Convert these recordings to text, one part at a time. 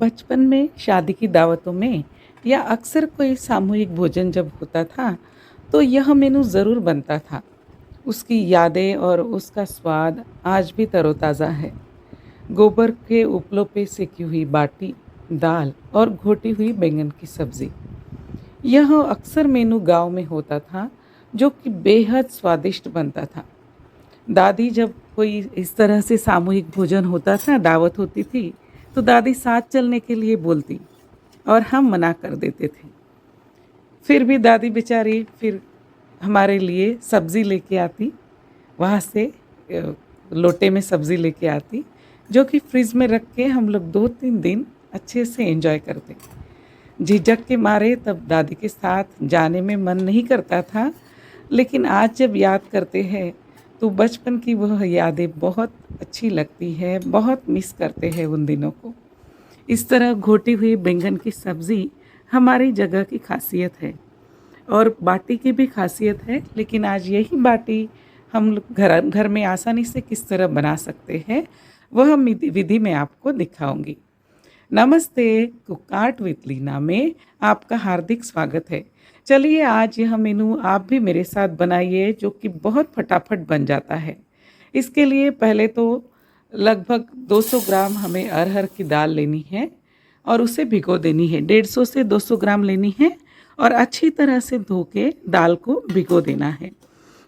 बचपन में शादी की दावतों में या अक्सर कोई सामूहिक भोजन जब होता था तो यह मेनू ज़रूर बनता था। उसकी यादें और उसका स्वाद आज भी तरोताज़ा है। गोबर के उपलों पे सेकी हुई बाटी, दाल और घोटी हुई बैंगन की सब्ज़ी, यह अक्सर मेनू गांव में होता था, जो कि बेहद स्वादिष्ट बनता था। दादी जब कोई इस तरह से सामूहिक भोजन होता था, दावत होती थी, तो दादी साथ चलने के लिए बोलती और हम मना कर देते थे। फिर भी दादी बेचारी फिर हमारे लिए सब्ज़ी लेके आती, वहाँ से लोटे में सब्ज़ी लेके आती, जो कि फ्रिज में रख के हम लोग 2-3 दिन अच्छे से एंजॉय करते। झिझक के मारे तब दादी के साथ जाने में मन नहीं करता था, लेकिन आज जब याद करते हैं तो बचपन की वह यादें बहुत अच्छी लगती है, बहुत मिस करते हैं उन दिनों को। इस तरह घोटी हुई बैंगन की सब्ज़ी हमारी जगह की खासियत है और बाटी की भी खासियत है, लेकिन आज यही बाटी हम लोग घर घर में आसानी से किस तरह बना सकते हैं, वह विधि मैं आपको दिखाऊंगी। नमस्ते, कुक आर्ट विद लीना में आपका हार्दिक स्वागत है। चलिए आज यह मेनू आप भी मेरे साथ बनाइए, जो कि बहुत फटाफट बन जाता है। इसके लिए पहले तो लगभग 200 ग्राम हमें अरहर की दाल लेनी है और उसे भिगो देनी है। 150 से 200 ग्राम लेनी है और अच्छी तरह से धो के दाल को भिगो देना है।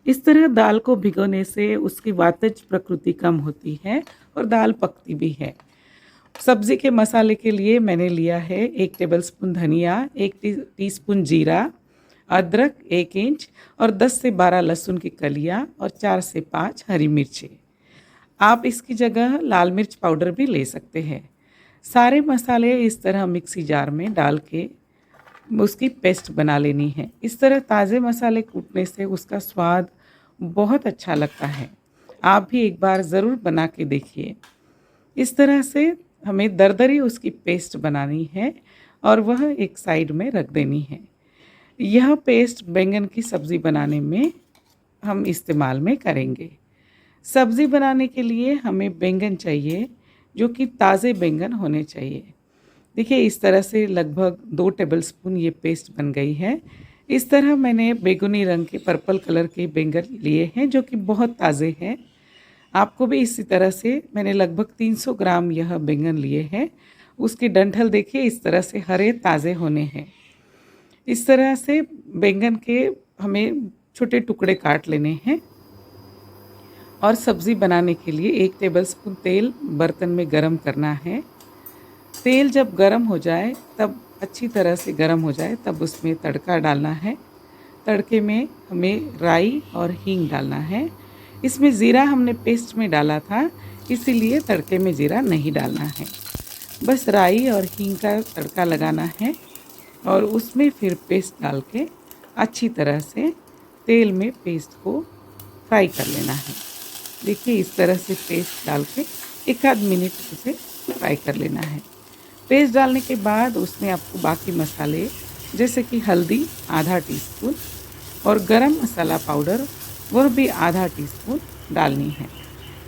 इस तरह दाल को भिगोने से उसकी वातज प्रकृति कम होती है और दाल पकती भी है। सब्ज़ी के मसाले के लिए मैंने लिया है 1 टेबलस्पून धनिया, 1 टीस्पून जीरा, अदरक 1 इंच और 10 से 12 लहसुन की कलियाँ और 4 से 5 हरी मिर्ची। आप इसकी जगह लाल मिर्च पाउडर भी ले सकते हैं। सारे मसाले इस तरह मिक्सी जार में डाल के उसकी पेस्ट बना लेनी है। इस तरह ताज़े मसाले कूटने से उसका स्वाद बहुत अच्छा लगता है। आप भी एक बार ज़रूर बना के देखिए। इस तरह से हमें दरदरी उसकी पेस्ट बनानी है और वह एक साइड में रख देनी है। यह पेस्ट बैंगन की सब्ज़ी बनाने में हम इस्तेमाल में करेंगे। सब्ज़ी बनाने के लिए हमें बैंगन चाहिए, जो कि ताज़े बैंगन होने चाहिए। देखिए इस तरह से लगभग 2 टेबलस्पून ये पेस्ट बन गई है। इस तरह मैंने बैगनी रंग के पर्पल कलर के बैंगन लिए हैं, जो कि बहुत ताज़े हैं। आपको भी इसी तरह से मैंने लगभग 300 ग्राम यह बैंगन लिए हैं। उसकी डंठल देखिए इस तरह से हरे ताज़े होने हैं। इस तरह से बैंगन के हमें छोटे टुकड़े काट लेने हैं और सब्ज़ी बनाने के लिए 1 टेबलस्पून तेल बर्तन में गरम करना है। तेल जब गरम हो जाए, तब अच्छी तरह से गरम हो जाए, तब उसमें तड़का डालना है। तड़के में हमें राई और हींग डालना है। इसमें ज़ीरा हमने पेस्ट में डाला था, इसीलिए तड़के में ज़ीरा नहीं डालना है। बस राई और हींग का तड़का लगाना है और उसमें फिर पेस्ट डाल के अच्छी तरह से तेल में पेस्ट को फ्राई कर लेना है। देखिए इस तरह से पेस्ट डाल के 1 आध मिनट उसे फ्राई कर लेना है। पेस्ट डालने के बाद उसमें आपको बाकी मसाले जैसे कि हल्दी आधा टीस्पून और गरम मसाला पाउडर वह भी आधा टीस्पून डालनी है।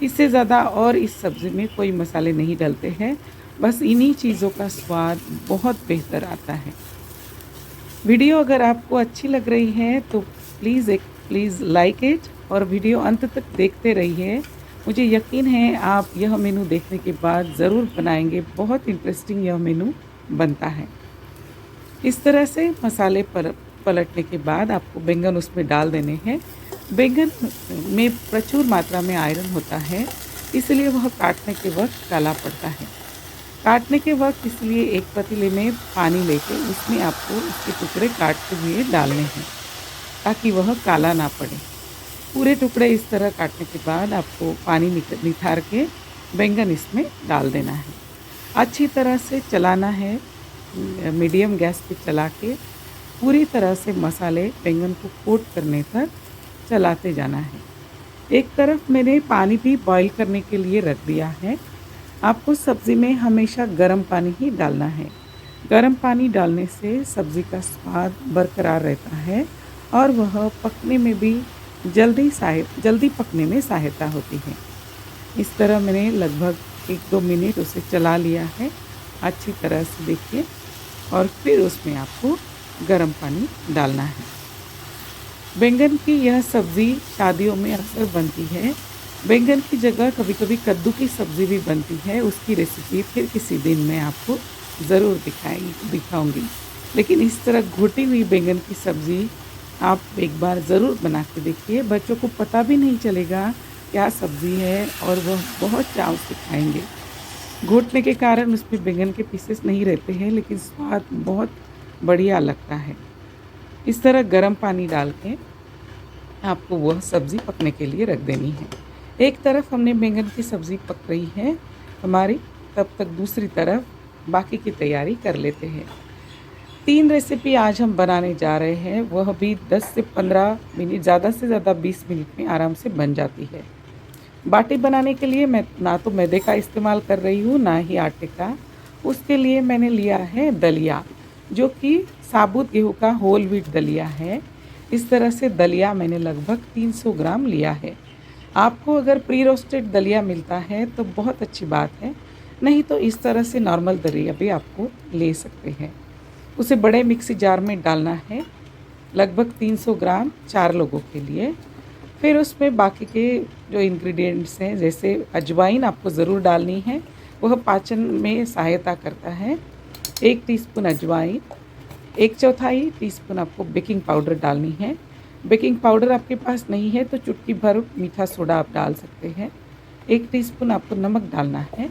इससे ज़्यादा और इस सब्ज़ी में कोई मसाले नहीं डलते हैं, बस इन्हीं चीज़ों का स्वाद बहुत बेहतर आता है। वीडियो अगर आपको अच्छी लग रही है तो प्लीज़ लाइक इट और वीडियो अंत तक देखते रहिए। मुझे यकीन है आप यह मेनू देखने के बाद ज़रूर बनाएंगे। बहुत इंटरेस्टिंग यह मेनू बनता है। इस तरह से मसाले पलटने के बाद आपको बैंगन उसमें डाल देने हैं। बैंगन में प्रचुर मात्रा में आयरन होता है, इसलिए वह काटने के वक्त काला पड़ता है। काटने के वक्त इसलिए एक पतीले में पानी लेके उसमें आपको उसके टुकड़े काटते हुए डालने हैं, ताकि वह काला ना पड़े। पूरे टुकड़े इस तरह काटने के बाद आपको पानी निथार के बैंगन इसमें डाल देना है। अच्छी तरह से चलाना है, मीडियम गैस पे चला के पूरी तरह से मसाले बैंगन को कोट करने तक चलाते जाना है। एक तरफ मैंने पानी भी बॉईल करने के लिए रख दिया है। आपको सब्ज़ी में हमेशा गर्म पानी ही डालना है। गर्म पानी डालने से सब्ज़ी का स्वाद बरकरार रहता है और वह पकने में भी जल्दी पकने में सहायता होती है। इस तरह मैंने लगभग 1-2 मिनट उसे चला लिया है अच्छी तरह से देखिए, और फिर उसमें आपको गर्म पानी डालना है। बैंगन की यह सब्ज़ी शादियों में अक्सर बनती है। बैंगन की जगह कभी-कभी कद्दू की सब्ज़ी भी बनती है, उसकी रेसिपी फिर किसी दिन मैं आपको ज़रूर दिखाऊँगी। लेकिन इस तरह घोटी हुई बैंगन की सब्ज़ी आप एक बार ज़रूर बना के देखिए, बच्चों को पता भी नहीं चलेगा क्या सब्ज़ी है और वह बहुत चाव से खाएँगे। घोटने के कारण उसमें बैंगन के पीसेस नहीं रहते हैं, लेकिन स्वाद बहुत बढ़िया लगता है। इस तरह गर्म पानी डाल के आपको वह सब्ज़ी पकने के लिए रख देनी है। एक तरफ हमने बैंगन की सब्ज़ी पक रही है हमारी, तब तक दूसरी तरफ बाकी की तैयारी कर लेते हैं। 3 रेसिपी आज हम बनाने जा रहे हैं, वह भी 10 से 15 मिनट, ज़्यादा से ज़्यादा 20 मिनट में आराम से बन जाती है। बाटी बनाने के लिए मैं ना तो मैदे का इस्तेमाल कर रही हूँ, ना ही आटे का। उसके लिए मैंने लिया है दलिया, जो कि साबुत गेहूँ का होल व्हीट दलिया है। इस तरह से दलिया मैंने लगभग 300 ग्राम लिया है। आपको अगर प्री रोस्टेड दलिया मिलता है तो बहुत अच्छी बात है, नहीं तो इस तरह से नॉर्मल दलिया भी आपको ले सकते हैं। उसे बड़े मिक्सी जार में डालना है, लगभग 300 ग्राम 4 लोगों के लिए। फिर उसमें बाकी के जो इंग्रेडिएंट्स हैं, जैसे अजवाइन आपको ज़रूर डालनी है, वह पाचन में सहायता करता है। 1 टीस्पून अजवाइन, 1/4 टीस्पून आपको बेकिंग पाउडर डालनी है। बेकिंग पाउडर आपके पास नहीं है तो चुटकी भर मीठा सोडा आप डाल सकते हैं। 1 टीस्पून आपको नमक डालना है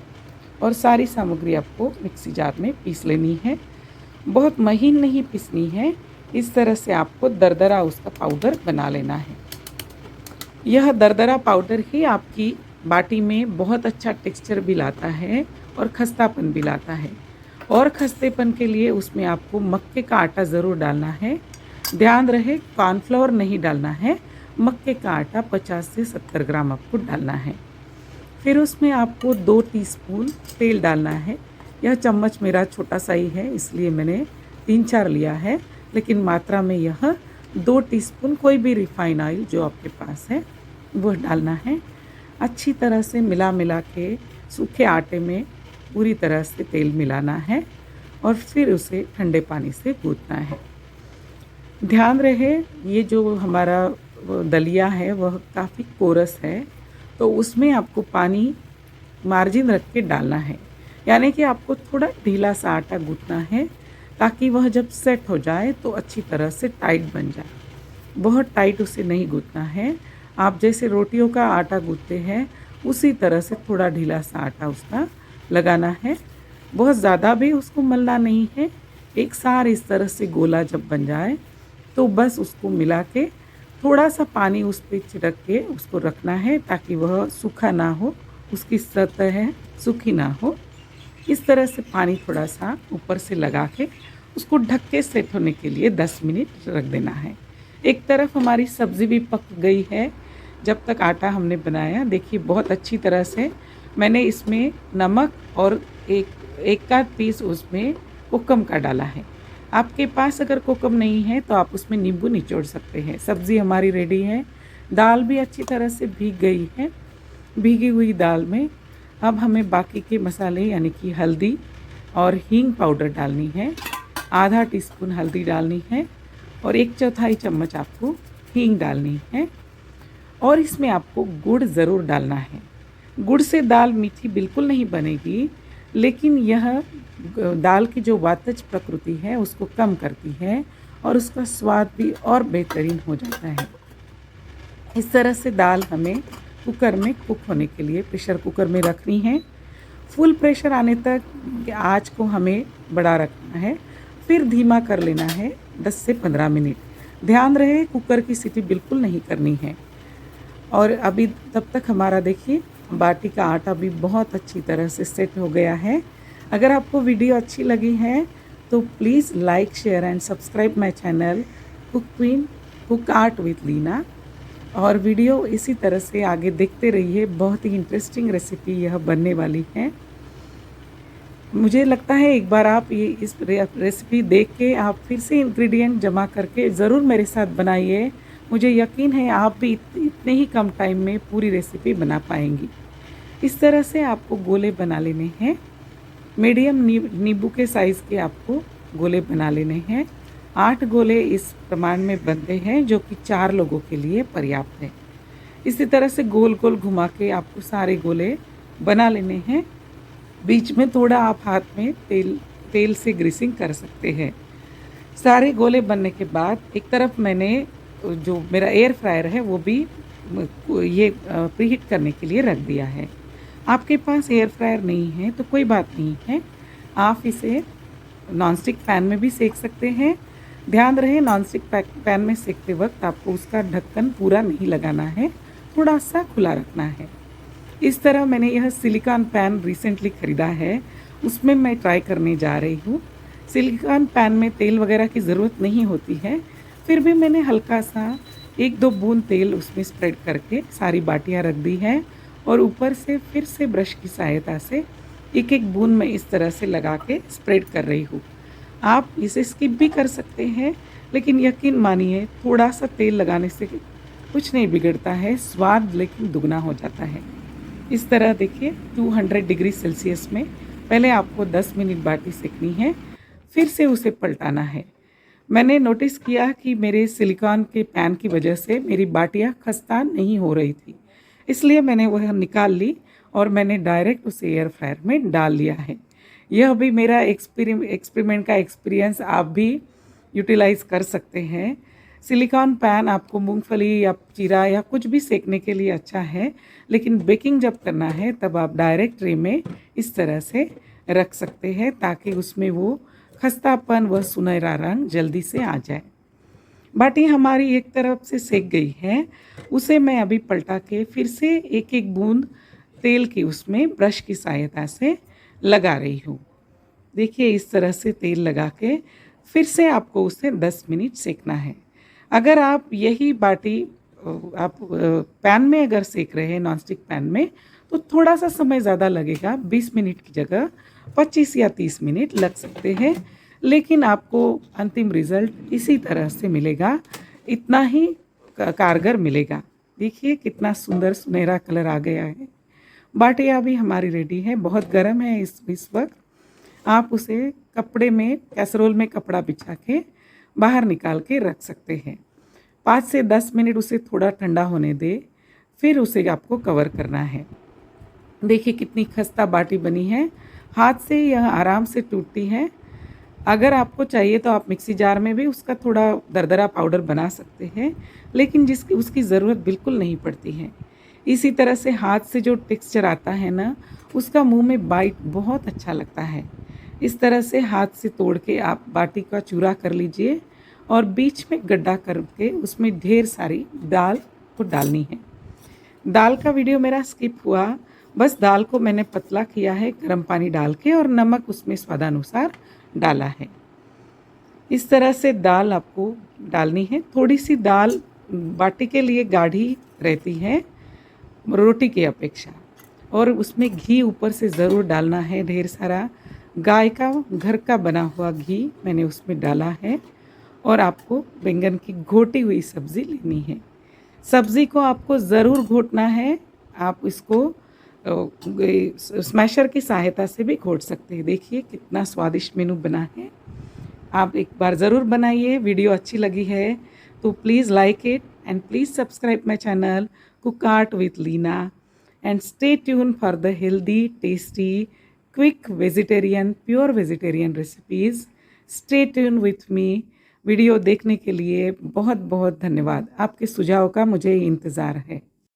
और सारी सामग्री आपको मिक्सी जार में पीस लेनी है। बहुत महीन नहीं पीसनी है, इस तरह से आपको दरदरा उसका पाउडर बना लेना है। यह दरदरा पाउडर ही आपकी बाटी में बहुत अच्छा टेक्सचर भी लाता है और खस्तापन भी लाता है। और खस्तेपन के लिए उसमें आपको मक्के का आटा ज़रूर डालना है। ध्यान रहे कॉर्नफ्लोर नहीं डालना है, मक्के का आटा 50 से 70 ग्राम आपको डालना है। फिर उसमें आपको 2 टीस्पून तेल डालना है। यह चम्मच मेरा छोटा सा ही है, इसलिए मैंने 3-4 लिया है, लेकिन मात्रा में यह 2 टीस्पून कोई भी रिफाइन ऑयल जो आपके पास है वह डालना है। अच्छी तरह से मिला के सूखे आटे में पूरी तरह से तेल मिलाना है और फिर उसे ठंडे पानी से गूँथना है। ध्यान रहे ये जो हमारा दलिया है वह काफ़ी कोरस है, तो उसमें आपको पानी मार्जिन रख के डालना है, यानी कि आपको थोड़ा ढीला सा आटा गूँथना है ताकि वह जब सेट हो जाए तो अच्छी तरह से टाइट बन जाए। बहुत टाइट उसे नहीं गूँथना है, आप जैसे रोटियों का आटा गूँथते हैं उसी तरह से थोड़ा ढीला सा आटा उसका लगाना है। बहुत ज़्यादा भी उसको मलना नहीं है। एक सार इस तरह से गोला जब बन जाए तो बस उसको मिला के थोड़ा सा पानी उस पे छिड़क के उसको रखना है ताकि वह सूखा ना हो, उसकी सतह सूखी ना हो। इस तरह से पानी थोड़ा सा ऊपर से लगा के उसको ढक के सेट होने के लिए 10 मिनट रख देना है। एक तरफ हमारी सब्ज़ी भी पक गई है। जब तक आटा हमने बनाया, देखिए बहुत अच्छी तरह से मैंने इसमें नमक और एक आध पीस उसमें कोकम का डाला है। आपके पास अगर कोकम नहीं है तो आप उसमें नींबू निचोड़ सकते हैं। सब्ज़ी हमारी रेडी है। दाल भी अच्छी तरह से भीग गई है। भीगी हुई दाल में अब हमें बाकी के मसाले यानी कि हल्दी और हींग पाउडर डालनी है। आधा टीस्पून हल्दी डालनी है और 1/4 चम्मच आपको हींग डालनी है और इसमें आपको गुड़ ज़रूर डालना है। गुड़ से दाल मीठी बिल्कुल नहीं बनेगी, लेकिन यह दाल की जो वातज प्रकृति है उसको कम करती है और उसका स्वाद भी और बेहतरीन हो जाता है। इस तरह से दाल हमें कुकर में कुक होने के लिए प्रेशर कुकर में रखनी है। फुल प्रेशर आने तक आँच को हमें बड़ा रखना है, फिर धीमा कर लेना है 10 से 15 मिनट। ध्यान रहे कुकर की सीटी बिल्कुल नहीं करनी है। और अभी तब तक हमारा देखिए बाटी का आटा भी बहुत अच्छी तरह से सेट हो गया है। अगर आपको वीडियो अच्छी लगी है तो please like, share and subscribe my channel cook queen cook art with Leena. और वीडियो इसी तरह से आगे देखते रहिए, बहुत ही इंटरेस्टिंग रेसिपी यह बनने वाली है। मुझे लगता है एक बार आप ये इस रेसिपी देख के आप फिर से इंग्रेडिएंट जमा करके ज़रूर मेरे साथ बनाइए। मुझे यकीन है आप भी इतने ही कम टाइम में पूरी रेसिपी बना पाएंगी। इस तरह से आपको गोले बना लेने हैं मीडियम नींबू के साइज़ के आपको गोले बना लेने हैं। 8 गोले इस प्रमाण में बनते हैं जो कि 4 लोगों के लिए पर्याप्त है। इसी तरह से गोल-गोल घुमा के आपको सारे गोले बना लेने हैं। बीच में थोड़ा आप हाथ में तेल से ग्रीसिंग कर सकते हैं। सारे गोले बनने के बाद एक तरफ मैंने जो मेरा एयर फ्रायर है वो भी ये प्रीहीट करने के लिए रख दिया है। आपके पास एयर फ्रायर नहीं है तो कोई बात नहीं है, आप इसे नॉनस्टिक पैन में भी सेक सकते हैं। ध्यान रहे नॉनस्टिक पैन में सेकते वक्त आपको उसका ढक्कन पूरा नहीं लगाना है, थोड़ा सा खुला रखना है। इस तरह मैंने यह सिलिकॉन पैन रिसेंटली ख़रीदा है, उसमें मैं ट्राई करने जा रही हूँ। सिलिकॉन पैन में तेल वगैरह की ज़रूरत नहीं होती है, फिर भी मैंने हल्का सा 1-2 बूंद तेल उसमें स्प्रेड करके सारी बाटियाँ रख दी हैं और ऊपर से फिर से ब्रश की सहायता से एक-एक बूंद मैं इस तरह से लगा के स्प्रेड कर रही हूँ। आप इसे स्किप भी कर सकते हैं, लेकिन यकीन मानिए थोड़ा सा तेल लगाने से कुछ नहीं बिगड़ता है, स्वाद लेकिन दुगना हो जाता है। इस तरह देखिए 200 डिग्री सेल्सियस में पहले आपको 10 मिनट बाटी सेकनी है, फिर से उसे पलटाना है। मैंने नोटिस किया कि मेरे सिलिकॉन के पैन की वजह से मेरी बाटियाँ खस्ता नहीं हो रही थी, इसलिए मैंने वह निकाल ली और मैंने डायरेक्ट उसे एयर फ्रायर में डाल लिया है। यह भी मेरा एक्सपेरिमेंट का एक्सपीरियंस आप भी यूटिलाइज़ कर सकते हैं। सिलिकॉन पैन आपको मूंगफली या जीरा या कुछ भी सेकने के लिए अच्छा है, लेकिन बेकिंग जब करना है तब आप डायरेक्ट ट्रे में इस तरह से रख सकते हैं ताकि उसमें वो खस्तापन व सुनहरा रंग जल्दी से आ जाए। बाटी हमारी एक तरफ से सेक गई है, उसे मैं अभी पलटा के फिर से एक-एक बूंद तेल की उसमें ब्रश की सहायता से लगा रही हूँ। देखिए इस तरह से तेल लगा के फिर से आपको उसे 10 मिनट सेकना है। अगर आप यही बाटी आप पैन में अगर सेक रहे हैं नॉनस्टिक पैन में तो थोड़ा सा समय ज़्यादा लगेगा, 20 मिनट की जगह 25 या 30 मिनट लग सकते हैं, लेकिन आपको अंतिम रिज़ल्ट इसी तरह से मिलेगा, इतना ही कारगर मिलेगा। देखिए कितना सुंदर सुनहरा कलर आ गया है। बाटियाँ भी हमारी रेडी है, बहुत गर्म है इस वक्त। आप उसे कपड़े में कैसरोल में कपड़ा बिछा के बाहर निकाल के रख सकते हैं। 5 से 10 मिनट उसे थोड़ा ठंडा होने दें, फिर उसे आपको कवर करना है। देखिए कितनी खस्ता बाटी बनी है, हाथ से यह आराम से टूटती है। अगर आपको चाहिए तो आप मिक्सी जार में भी उसका थोड़ा दरदरा पाउडर बना सकते हैं, लेकिन जिसकी उसकी ज़रूरत बिल्कुल नहीं पड़ती है। इसी तरह से हाथ से जो टेक्सचर आता है ना, उसका मुंह में बाइट बहुत अच्छा लगता है। इस तरह से हाथ से तोड़ के आप बाटी का चूरा कर लीजिए और बीच में गड्ढा करके उसमें ढेर सारी दाल को डालनी है। दाल का वीडियो मेरा स्किप हुआ, बस दाल को मैंने पतला किया है गर्म पानी डाल के और नमक उसमें स्वादानुसार डाला है। इस तरह से दाल आपको डालनी है। थोड़ी सी दाल बाटी के लिए गाढ़ी रहती है रोटी की अपेक्षा, और उसमें घी ऊपर से ज़रूर डालना है, ढेर सारा गाय का घर का बना हुआ घी मैंने उसमें डाला है। और आपको बैंगन की घोटी हुई सब्ज़ी लेनी है। सब्ज़ी को आपको ज़रूर घोटना है, आप इसको स्मैशर की सहायता से भी घोट सकते हैं। देखिए कितना स्वादिष्ट मेनू बना है, आप एक बार ज़रूर बनाइए। वीडियो अच्छी लगी है तो please like it and please subscribe my channel cook art with Leena and stay tuned for the healthy, tasty, quick vegetarian, pure vegetarian recipes. Stay tuned with me. Video देखने के लिए बहुत बहुत धन्यवाद। आपके सुझाव का मुझे इंतज़ार है।